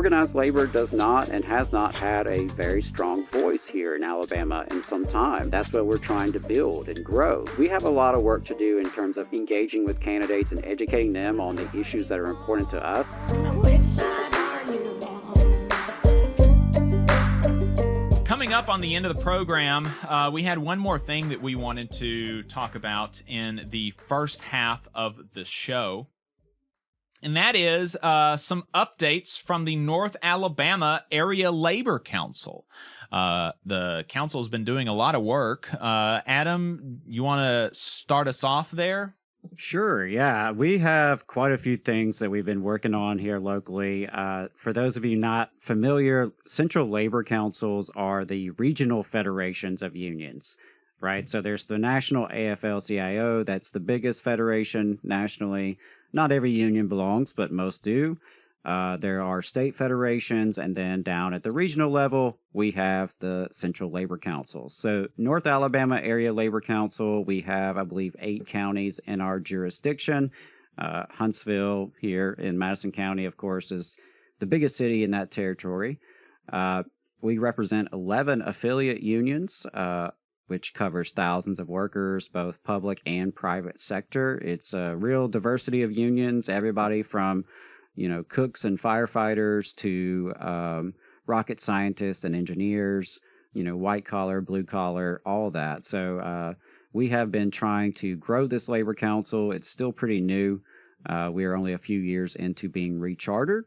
organized labor does not and has not had a very strong voice here in Alabama in some time. That's what we're trying to build and grow. We have a lot of work to do in terms of engaging with candidates and educating them on the issues that are important to us. Coming up on the end of the program, we had one more thing that we wanted to talk about in the first half of the show. And that is some updates from the North Alabama Area Labor Council. The council has been doing a lot of work. Adam, you want to start us off there? Sure, yeah. We have quite a few things that we've been working on here locally. For those of you not familiar, Central Labor Councils are the regional federations of unions, right? So there's the National AFL-CIO, that's the biggest federation nationally. Not every union belongs, but most do. There are state federations, and then down at the regional level, we have the Central Labor Council. So North Alabama Area Labor Council, we have, I believe, 8 counties in our jurisdiction. Huntsville here in Madison County, of course, is the biggest city in that territory. We represent 11 affiliate unions, which covers thousands of workers, both public and private sector. It's a real diversity of unions, everybody from, cooks and firefighters to rocket scientists and engineers, white collar, blue collar, all that. So we have been trying to grow this labor council. It's still pretty new. We are only a few years into being rechartered.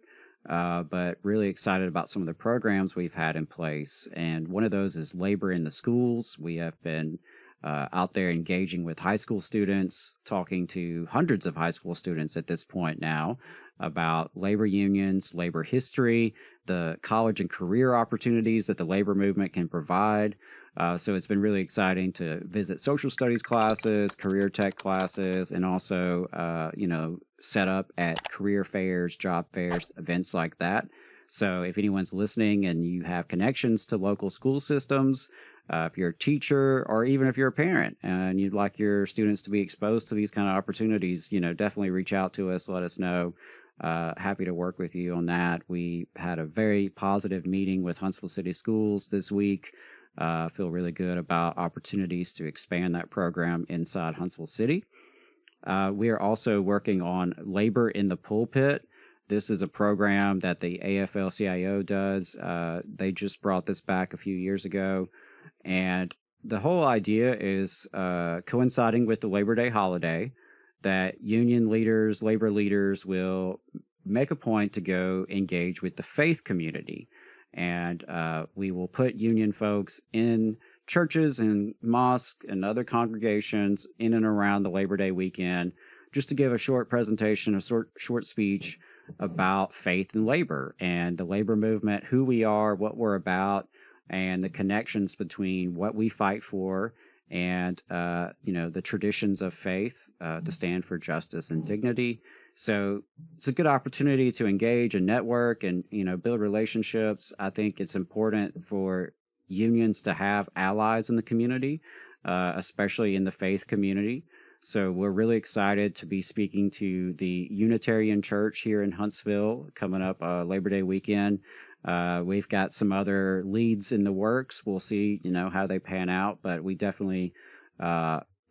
But really excited about some of the programs we've had in place. And one of those is labor in the schools. We have been out there engaging with high school students, talking to hundreds of high school students at this point now about labor unions, labor history, the college and career opportunities that the labor movement can provide. So it's been really exciting to visit social studies classes, career tech classes, and also, set up at career fairs, job fairs, events like that. So if anyone's listening and you have connections to local school systems, if you're a teacher or even if you're a parent and you'd like your students to be exposed to these kind of opportunities, definitely reach out to us, let us know. Happy to work with you on that. We had a very positive meeting with Huntsville City Schools this week. Feel really good about opportunities to expand that program inside Huntsville City. We are also working on Labor in the Pulpit. This is a program that the AFL-CIO does. They just brought this back a few years ago. And the whole idea is coinciding with the Labor Day holiday, that union leaders, labor leaders will make a point to go engage with the faith community. And we will put union folks in churches and mosques and other congregations in and around the Labor Day weekend just to give a short presentation, a short speech about faith and labor and the labor movement, who we are, what we're about, and the connections between what we fight for and, the traditions of faith to stand for justice and dignity. So it's a good opportunity to engage and network and, build relationships. I think it's important for unions to have allies in the community, especially in the faith community. So we're really excited to be speaking to the Unitarian Church here in Huntsville coming up Labor Day weekend. We've got some other leads in the works. We'll see, how they pan out, but we definitely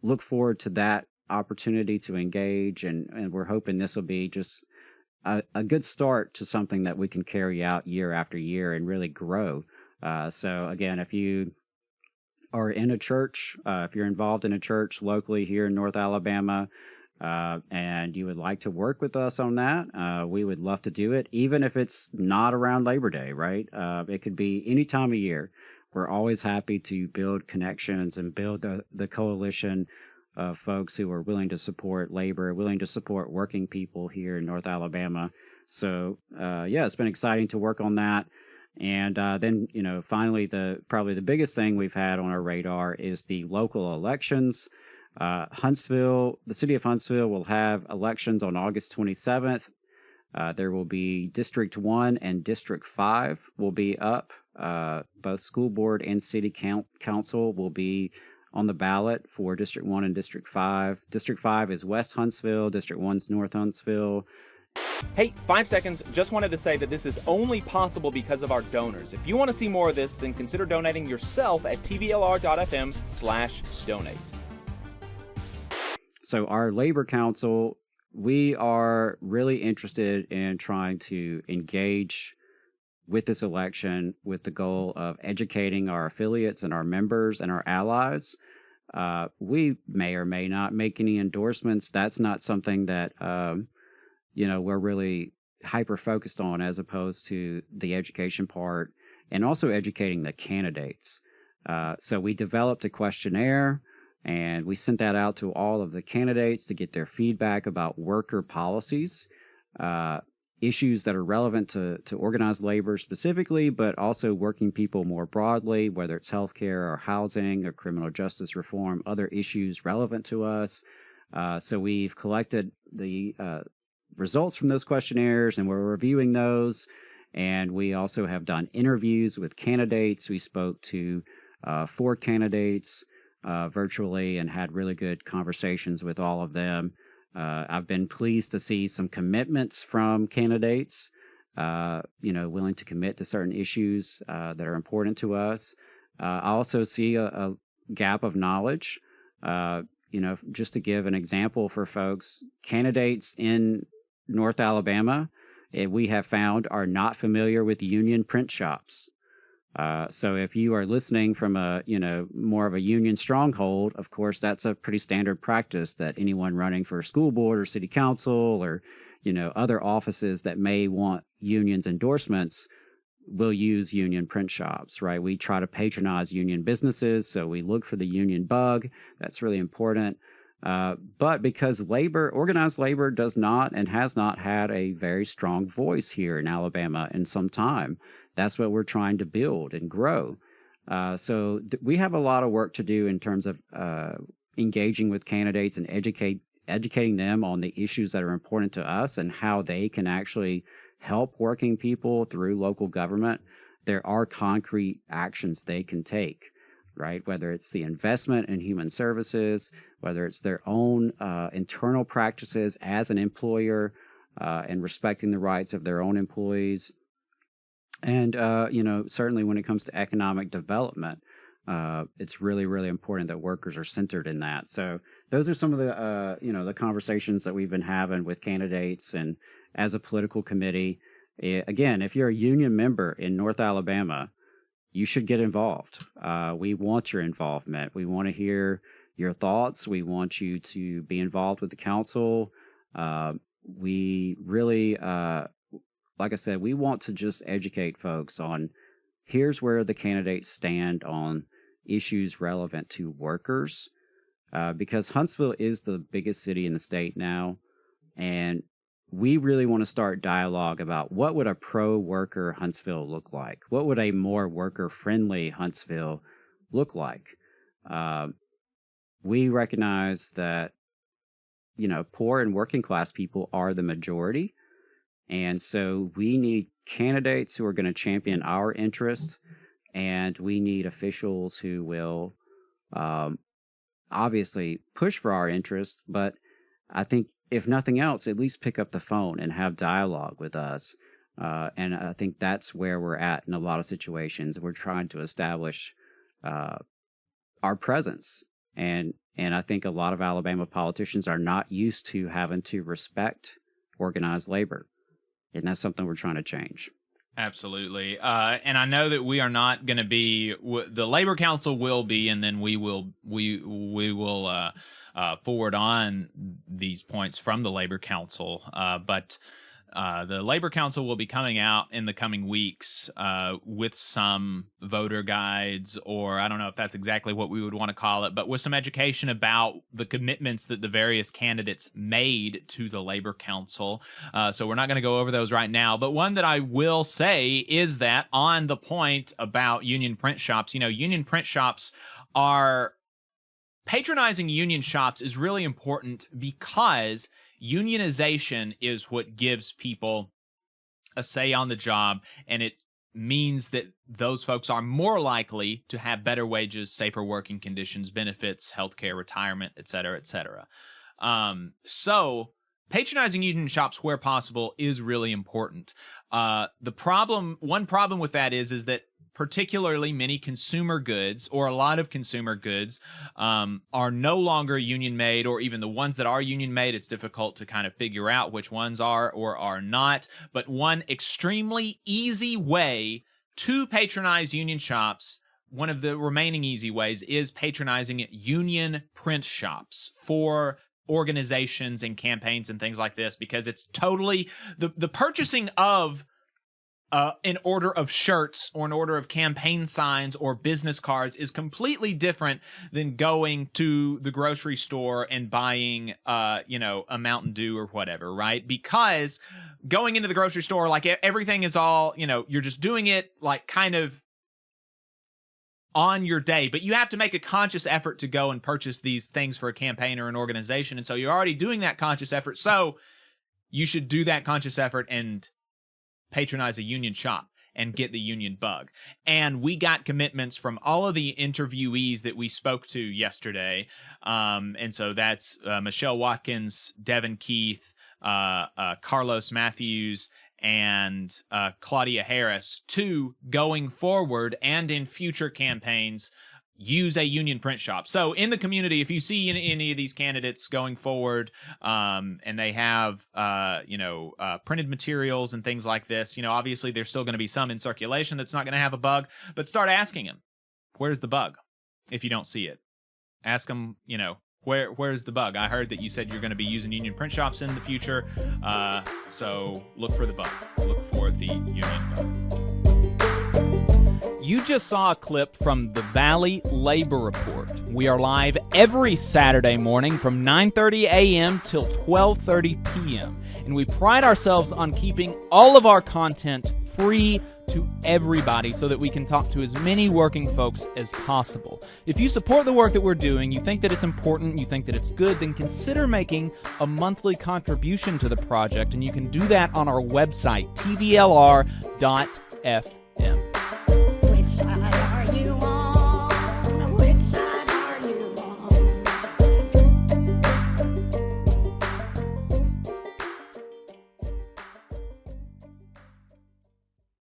look forward to that opportunity to engage, and we're hoping this will be just a good start to something that we can carry out year after year and really grow. So again, if you are in a church, if you're involved in a church locally here in North Alabama, and you would like to work with us on that, we would love to do it, even if it's not around Labor Day, right? It could be any time of year. We're always happy to build connections and build the coalition of folks who are willing to support labor, willing to support working people here in North Alabama. So, it's been exciting to work on that. And then, finally, probably the biggest thing we've had on our radar is the local elections. The city of Huntsville will have elections on August 27th. There will be District 1 and District 5 will be up. Both school board and city council will be on the ballot for District 1 and District 5. District 5 is West Huntsville. District 1 is North Huntsville. Hey, 5 seconds, just wanted to say that this is only possible because of our donors. If you want to see more of this, then consider donating yourself at tvlr.fm/donate. So our labor council, we are really interested in trying to engage with this election with the goal of educating our affiliates and our members and our allies. We may or may not make any endorsements. That's not something that we're really hyper focused on, as opposed to the education part and also educating the candidates. So we developed a questionnaire and we sent that out to all of the candidates to get their feedback about worker policies, issues that are relevant to organized labor specifically, but also working people more broadly, whether it's healthcare or housing or criminal justice reform, other issues relevant to us. So we've collected the results from those questionnaires and we're reviewing those. And we also have done interviews with candidates. We spoke to 4 candidates virtually and had really good conversations with all of them. I've been pleased to see some commitments from candidates, willing to commit to certain issues that are important to us. I also see a gap of knowledge. Just to give an example for folks, candidates in North Alabama, we have found, are not familiar with union print shops. So if you are listening from a, more of a union stronghold, of course, that's a pretty standard practice that anyone running for a school board or city council or, other offices that may want unions endorsements will use union print shops, right? We try to patronize union businesses, so we look for the union bug. That's really important. But because organized labor does not and has not had a very strong voice here in Alabama in some time, that's what we're trying to build and grow. So we have a lot of work to do in terms of engaging with candidates and educating them on the issues that are important to us and how they can actually help working people through local government. There are concrete actions they can take, right? Whether it's the investment in human services, whether it's their own internal practices as an employer and respecting the rights of their own employees. And, certainly when it comes to economic development, it's really, really important that workers are centered in that. So those are some of the, the conversations that we've been having with candidates and as a political committee. Again, if you're a union member in North Alabama, you should get involved. We want your involvement. We want to hear your thoughts. We want you to be involved with the council. We really, like I said, we want to just educate folks on here's where the candidates stand on issues relevant to workers, because Huntsville is the biggest city in the state now, and we really want to start dialogue about what would a pro-worker Huntsville look like? What would a more worker-friendly Huntsville look like? We recognize that, poor and working class people are the majority. And so we need candidates who are going to champion our interest, and we need officials who will obviously push for our interest, but I think if nothing else, at least pick up the phone and have dialogue with us. And I think that's where we're at in a lot of situations. We're trying to establish our presence. And I think a lot of Alabama politicians are not used to having to respect organized labor. And that's something we're trying to change. Absolutely. And I know that we are not going to be, the Labor Council will be, and then we will forward on these points from the Labor Council. But the Labor Council will be coming out in the coming weeks with some voter guides, or I don't know if that's exactly what we would want to call it, but with some education about the commitments that the various candidates made to the Labor Council. So we're not going to go over those right now, but one that I will say is that on the point about union print shops, union print shops are patronizing union shops is really important because unionization is what gives people a say on the job, and it means that those folks are more likely to have better wages, safer working conditions, benefits, healthcare, retirement, et cetera, et cetera. So patronizing union shops where possible is really important. One problem with that is that particularly many consumer goods, or a lot of consumer goods, are no longer union made, or even the ones that are union made, it's difficult to kind of figure out which ones are or are not. But one extremely easy way to patronize union shops, one of the remaining easy ways, is patronizing union print shops for organizations and campaigns and things like this, because it's totally the purchasing of an order of shirts or an order of campaign signs or business cards is completely different than going to the grocery store and buying, a Mountain Dew or whatever, right? Because going into the grocery store, like, everything is all, you're just doing it like kind of on your day, but you have to make a conscious effort to go and purchase these things for a campaign or an organization. And so you're already doing that conscious effort. So you should do that conscious effort and patronize a union shop and get the union bug. And we got commitments from all of the interviewees that we spoke to yesterday. And so that's Michelle Watkins, Devin Keith, Carlos Matthews, and Claudia Harris, to, going forward and in future campaigns, use a union print shop. So in the community, if you see any of these candidates going forward, and they have, printed materials and things like this, obviously there's still going to be some in circulation that's not going to have a bug, but start asking them, where's the bug? If you don't see it, ask them, where's the bug? I heard that you said you're going to be using union print shops in the future. So look for the bug. Look for the union bug. You just saw a clip from the Valley Labor Report. We are live every Saturday morning from 9:30 a.m. till 12:30 p.m. And we pride ourselves on keeping all of our content free to everybody so that we can talk to as many working folks as possible. If you support the work that we're doing, you think that it's important, you think that it's good, then consider making a monthly contribution to the project, and you can do that on our website, tvlr.fm.